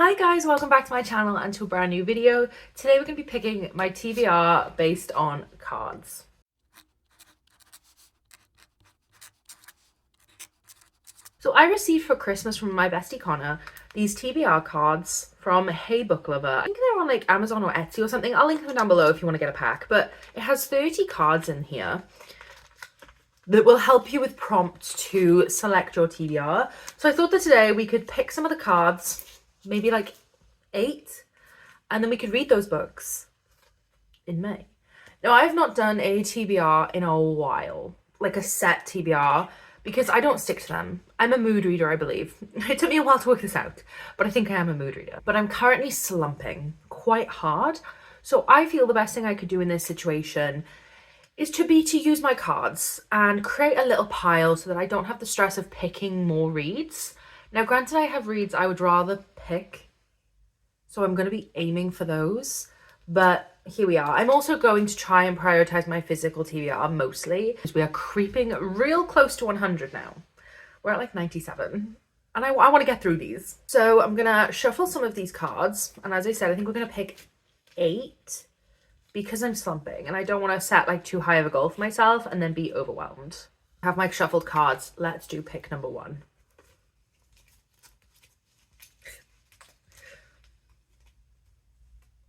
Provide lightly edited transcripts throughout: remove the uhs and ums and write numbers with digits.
Hi guys, welcome back to my channel and to a brand new video. Today we're going to be picking my TBR based on cards. So I received for Christmas from my bestie Connor these TBR cards from Hey Book Lover. I think they're on like Amazon or Etsy or something. I'll link them down below if you want to get a pack, but it has 30 cards in here that will help you with prompts to select your TBR. So I thought that today we could pick some of the cards, maybe like 8, and then we could read those books in May. Now, I've not done a TBR in a while, like a set TBR, because I don't stick to them. I'm a mood reader, I believe. It took me a while to work this out, but I think I am a mood reader. But I'm currently slumping quite hard, so I feel the best thing I could do in this situation is to use my cards and create a little pile so that I don't have the stress of picking more reads. Now, granted, I have reads I would rather pick, so I'm going to be aiming for those, but here we are. I'm also going to try and prioritize my physical TBR mostly, because we are creeping real close to 100 now. We're at like 97, and I want to get through these. So I'm going to shuffle some of these cards, and as I said, I think we're going to pick 8 because I'm slumping, and I don't want to set like too high of a goal for myself and then be overwhelmed. I have my shuffled cards. Let's do pick number 1.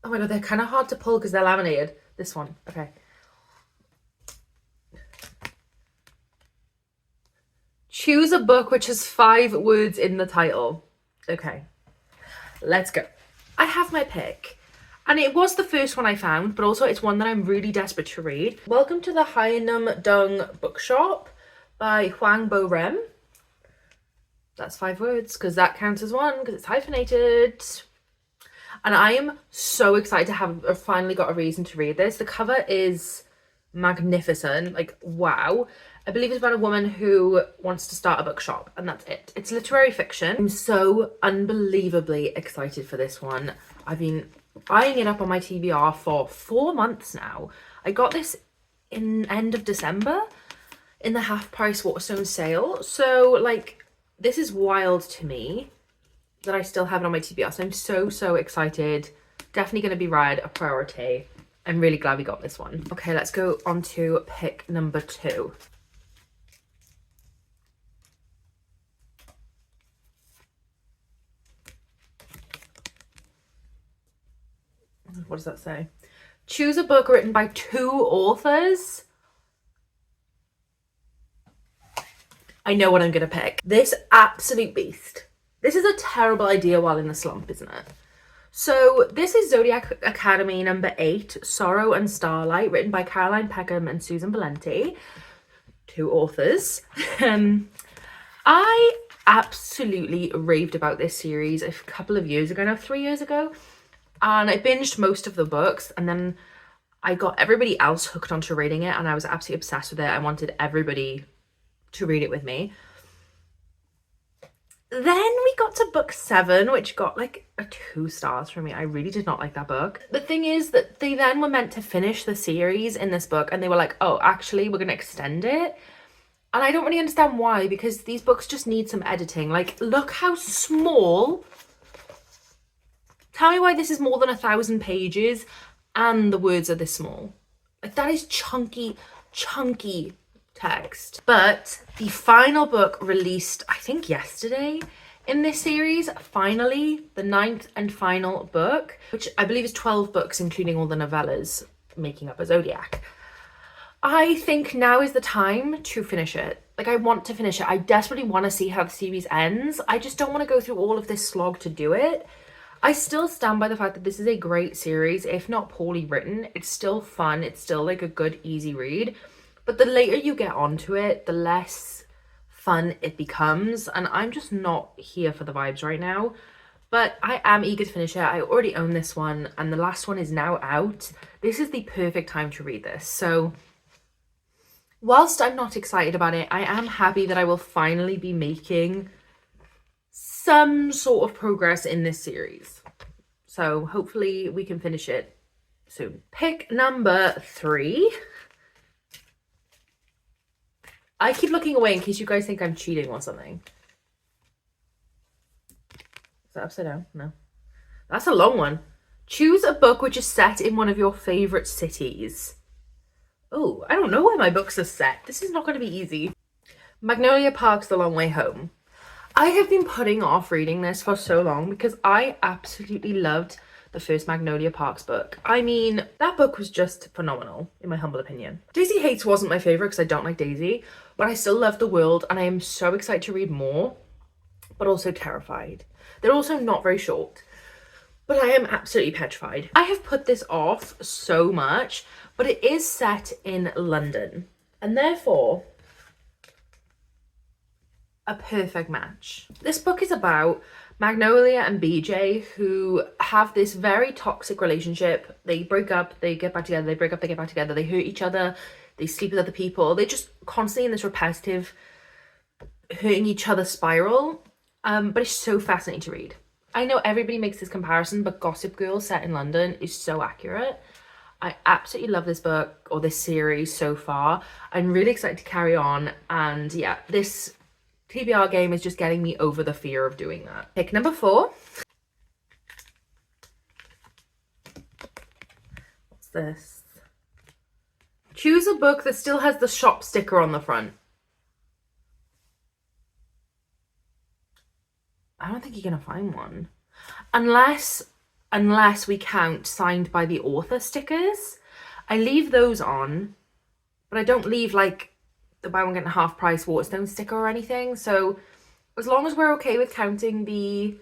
Oh my god, they're kind of hard to pull because they're laminated. This one, okay. Choose a book which has 5 words in the title. Okay, let's go. I have my pick. And it was the first one I found, but also it's one that I'm really desperate to read. Welcome to the Hyeonum Dung Bookshop by Hwang Bo Rem. That's 5 words because that counts as one because it's hyphenated. And I am so excited to have finally got a reason to read this. The cover is magnificent, like wow. I believe it's about a woman who wants to start a bookshop, and that's it. It's literary fiction. I'm so unbelievably excited for this one. I've been eyeing it up on my TBR for 4 months now. I got this in end of December in the half price Waterstone sale. So like, this is wild to me that I still have it on my TBR. So I'm so excited. Definitely going to be read, a priority. I'm really glad we got this one. Okay, let's go on to pick number 2. What does that say? Choose a book written by 2 authors. I know what I'm going to pick. This absolute beast. This is a terrible idea while in the slump, isn't it? So this is Zodiac Academy number 8, Sorrow and Starlight, written by Caroline Peckham and Susan Valenti, 2 authors. I absolutely raved about this series a couple of years ago now, 3 years ago. And I binged most of the books, and then I got everybody else hooked onto reading it, and I was absolutely obsessed with it. I wanted everybody to read it with me. Then we got to book 7, which got like a 2 stars from me. I really did not like that book. The thing is that they then were meant to finish the series in this book, and they were like, oh, actually, we're going to extend it. And I don't really understand why, because these books just need some editing. Like, look how small. Tell me why this is more than 1,000 pages and the words are this small. Like, that is chunky text. But the final book released, I think yesterday in this series, finally, the 9th and final book, which I believe is 12 books, including all the novellas making up a Zodiac. I think now is the time to finish it. Like, I want to finish it. I desperately want to see how the series ends. I just don't want to go through all of this slog to do it. I still stand by the fact that this is a great series, if not poorly written. It's still fun. It's still like a good, easy read. But the later you get onto it, the less fun it becomes. And I'm just not here for the vibes right now. But I am eager to finish it. I already own this one, and the last one is now out. This is the perfect time to read this. So whilst I'm not excited about it, I am happy that I will finally be making some sort of progress in this series. So hopefully we can finish it soon. Pick number 3. I keep looking away in case you guys think I'm cheating or something. Is that upside down? No. That's a long one. Choose a book which is set in one of your favourite cities. Oh, I don't know where my books are set. This is not going to be easy. Magnolia Park's The Long Way Home. I have been putting off reading this for so long because I absolutely loved the first Magnolia Parks book. I mean, that book was just phenomenal, in my humble opinion. Daisy Hates wasn't my favourite because I don't like Daisy, but I still love the world and I am so excited to read more, but also terrified. They're also not very short, but I am absolutely petrified. I have put this off so much, but it is set in London, and therefore a perfect match. This book is about Magnolia and BJ, who have this very toxic relationship. They break up, they get back together, they break up, they get back together, they hurt each other, they sleep with other people. They're just constantly in this repetitive hurting each other spiral, but it's so fascinating to read. I know everybody makes this comparison, but Gossip Girl set in London is so accurate. I absolutely love this book, or this series so far. I'm really excited to carry on, and yeah, this TBR game is just getting me over the fear of doing that. Pick number 4. What's this? Choose a book that still has the shop sticker on the front. I don't think you're gonna find one. Unless we count signed by the author stickers. I leave those on, but I don't leave like the buy one get a half price Waterstone sticker or anything. So as long as we're okay with counting the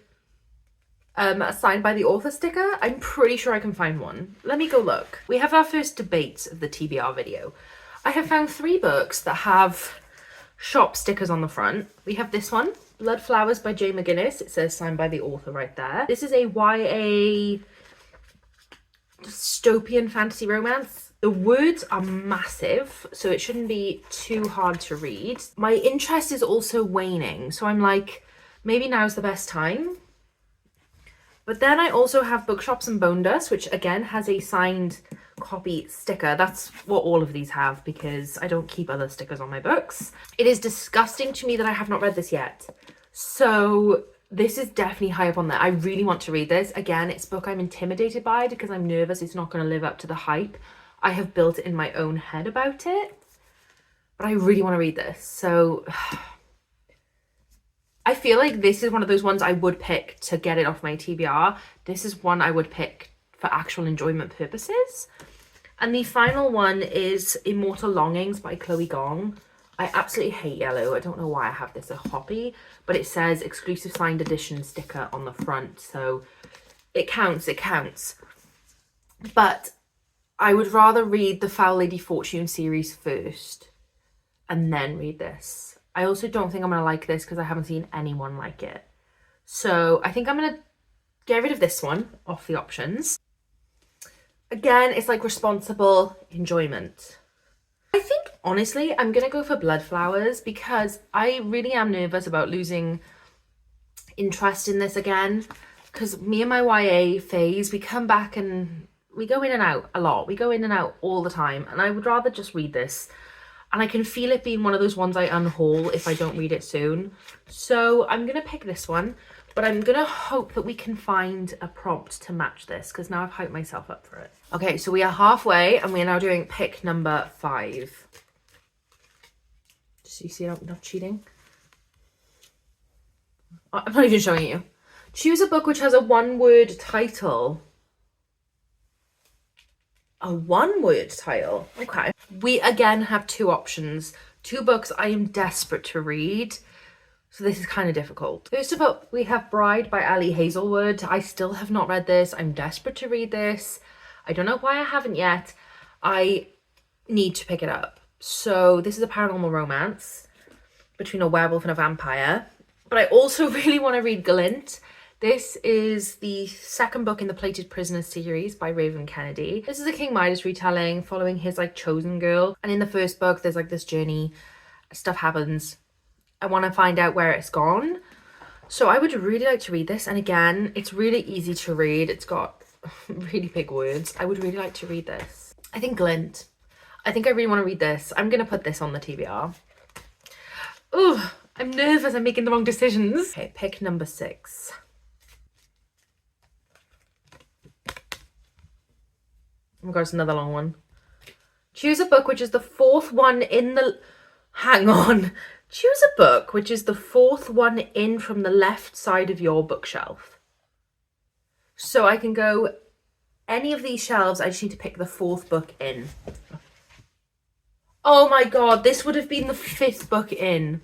signed by the author sticker, I'm pretty sure I can find one. Let me go look. We have our first debate of the TBR video. I have found 3 books that have shop stickers on the front. We have this one, Blood Flowers by Jay McGinnis. It says signed by the author right there. This is a YA dystopian fantasy romance. The words are massive, so it shouldn't be too hard to read. My interest is also waning, so I'm like, maybe now's the best time. But then I also have Bookshops and Bone Dust, which again has a signed copy sticker. That's what all of these have because I don't keep other stickers on my books. It is disgusting to me that I have not read this yet. So this is definitely high up on there. I really want to read this. Again, it's a book I'm intimidated by because I'm nervous it's not going to live up to the hype I have built in my own head about it. But I really want to read this. So I feel like this is one of those ones I would pick to get it off my TBR. This is one I would pick for actual enjoyment purposes. And the final one is Immortal Longings by Chloe Gong. I absolutely hate yellow. I don't know why I have this a copy, but it says exclusive signed edition sticker on the front. So it counts, it counts. But I would rather read the Foul Lady Fortune series first and then read this. I also don't think I'm going to like this because I haven't seen anyone like it. So I think I'm going to get rid of this one off the options. Again, it's like responsible enjoyment. I think, honestly, I'm going to go for Blood Flowers because I really am nervous about losing interest in this again. Because me and my YA phase, we come back and we go in and out a lot. We go in and out all the time. And I would rather just read this. And I can feel it being one of those ones I unhaul if I don't read it soon. So I'm going to pick this one. But I'm going to hope that we can find a prompt to match this. Because now I've hyped myself up for it. Okay, so we are halfway. And we are now doing pick number 5. So you see I'm not cheating? I'm not even showing you. Choose a book which has a one-word title. A one-word title. Okay. We again have 2 options. 2 books I am desperate to read. So this is kind of difficult. First of all, we have Bride by Ali Hazelwood. I still have not read this. I'm desperate to read this. I don't know why I haven't yet. I need to pick it up. So this is a paranormal romance between a werewolf and a vampire. But I also really want to read Glint. This is the 2nd book in the Plated Prisoner series by Raven Kennedy. This is a King Midas retelling following his like chosen girl. And in the 1st book, there's like this journey, stuff happens. I want to find out where it's gone. So I would really like to read this. And again, it's really easy to read. It's got really big words. I would really like to read this. I think Glint. I think I really want to read this. I'm going to put this on the TBR. Oh, I'm nervous. I'm making the wrong decisions. Okay, pick number 6. my god, it's another long one. Choose a book which is the fourth one in the... Hang on. Choose a book which is the fourth one in from the left side of your bookshelf. So I can go any of these shelves, I just need to pick the fourth book in. Oh my god, this would have been the fifth book in.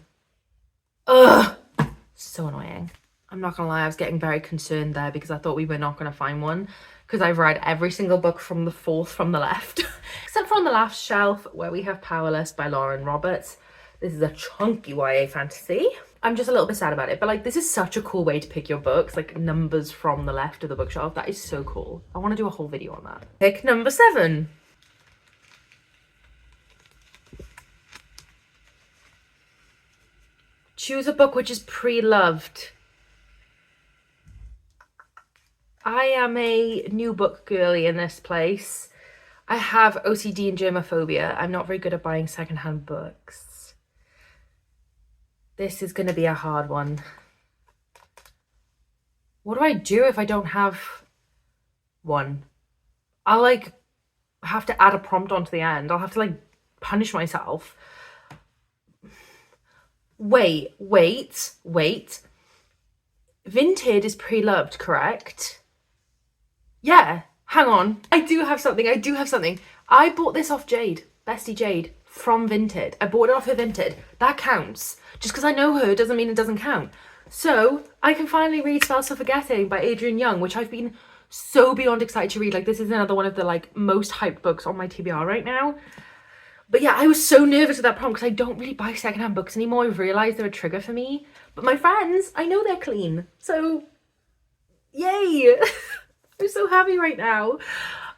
Ugh. So annoying. I'm not gonna lie, I was getting very concerned there because I thought we were not gonna find one, because I've read every single book from the fourth from the left. Except for on the last shelf where we have Powerless by Lauren Roberts. This is a chunky YA fantasy. I'm just a little bit sad about it, but like this is such a cool way to pick your books, like numbers from the left of the bookshelf. That is so cool. I want to do a whole video on that. Pick number 7. Choose a book which is pre-loved. I am a new book girly in this place. I have OCD and germophobia. I'm not very good at buying secondhand books. This is going to be a hard one. What do I do if I don't have one? I'll like have to add a prompt onto the end. I'll have to like punish myself. Wait. Vinted is pre-loved, correct? Yeah, hang on. I do have something. I bought this off Jade, Bestie Jade, from Vinted. I bought it off her Vinted. That counts. Just because I know her doesn't mean it doesn't count. So I can finally read Spells for Forgetting by Adrian Young, which I've been so beyond excited to read. Like this is another one of the like most hyped books on my TBR right now. But yeah, I was so nervous with that prompt because I don't really buy secondhand books anymore. I've realised they're a trigger for me. But my friends, I know they're clean. So, yay! I'm so happy right now.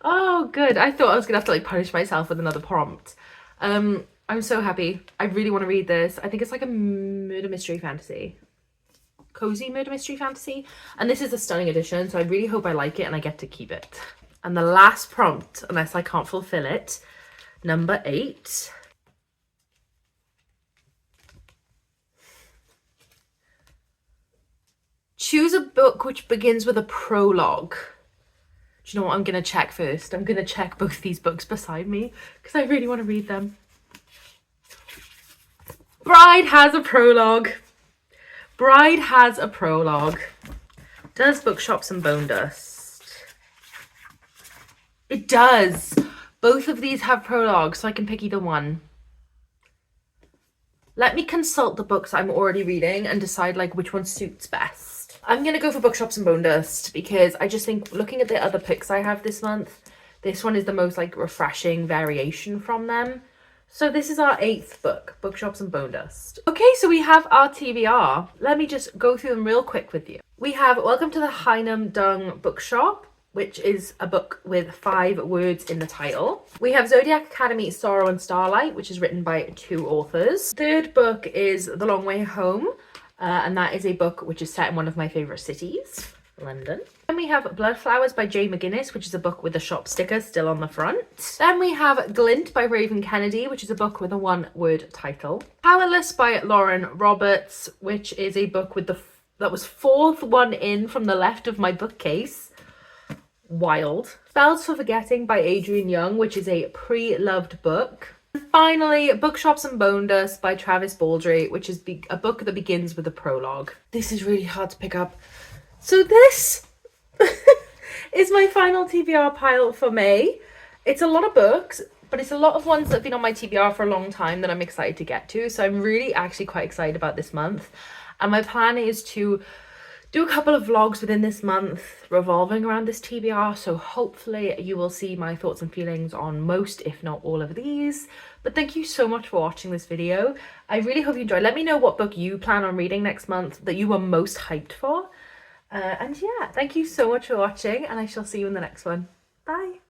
Oh, good. I thought I was going to have to like punish myself with another prompt. I'm so happy. I really want to read this. I think it's like a murder mystery fantasy. Cozy murder mystery fantasy. And this is a stunning edition, so I really hope I like it and I get to keep it. And the last prompt, unless I can't fulfill it, number 8. Choose a book which begins with a prologue. Do you know what I'm going to check first? I'm going to check both these books beside me because I really want to read them. Bride has a prologue. Bride has a prologue. Does Bookshops and Bone Dust? It does. Both of these have prologues, so I can pick either one. Let me consult the books I'm already reading and decide like which one suits best. I'm going to go for Bookshops and Bone Dust because I just think looking at the other picks I have this month, this one is the most like refreshing variation from them. So this is our 8th book, Bookshops and Bone Dust. Okay, so we have our TBR. Let me just go through them real quick with you. We have Welcome to the Hynam Dung Bookshop, which is a book with 5 words in the title. We have Zodiac Academy, Sorrow and Starlight, which is written by 2 authors. Third book is The Long Way Home, and that is a book which is set in one of my favourite cities, London. Then we have Blood Flowers by Jay McGuinness, which is a book with a shop sticker still on the front. Then we have Glint by Raven Kennedy, which is a book with a 1-word title. Powerless by Lauren Roberts, which is a book with that was 4th one in from the left of my bookcase. Wild. Spells for Forgetting by Adrian Young, which is a pre-loved book. And finally, Bookshops and Bone Dust by Travis Baldry, which is a book that begins with a prologue. This is really hard to pick up. So this is my final TBR pile for May. It's a lot of books, but it's a lot of ones that have been on my TBR for a long time that I'm excited to get to. So I'm really actually quite excited about this month. And my plan is to do a couple of vlogs within this month revolving around this TBR, so hopefully you will see my thoughts and feelings on most, if not all of these. But thank you so much for watching this video. I really hope you enjoyed. Let me know what book you plan on reading next month that you were most hyped for. And yeah, thank you so much for watching, and I shall see you in the next one. Bye!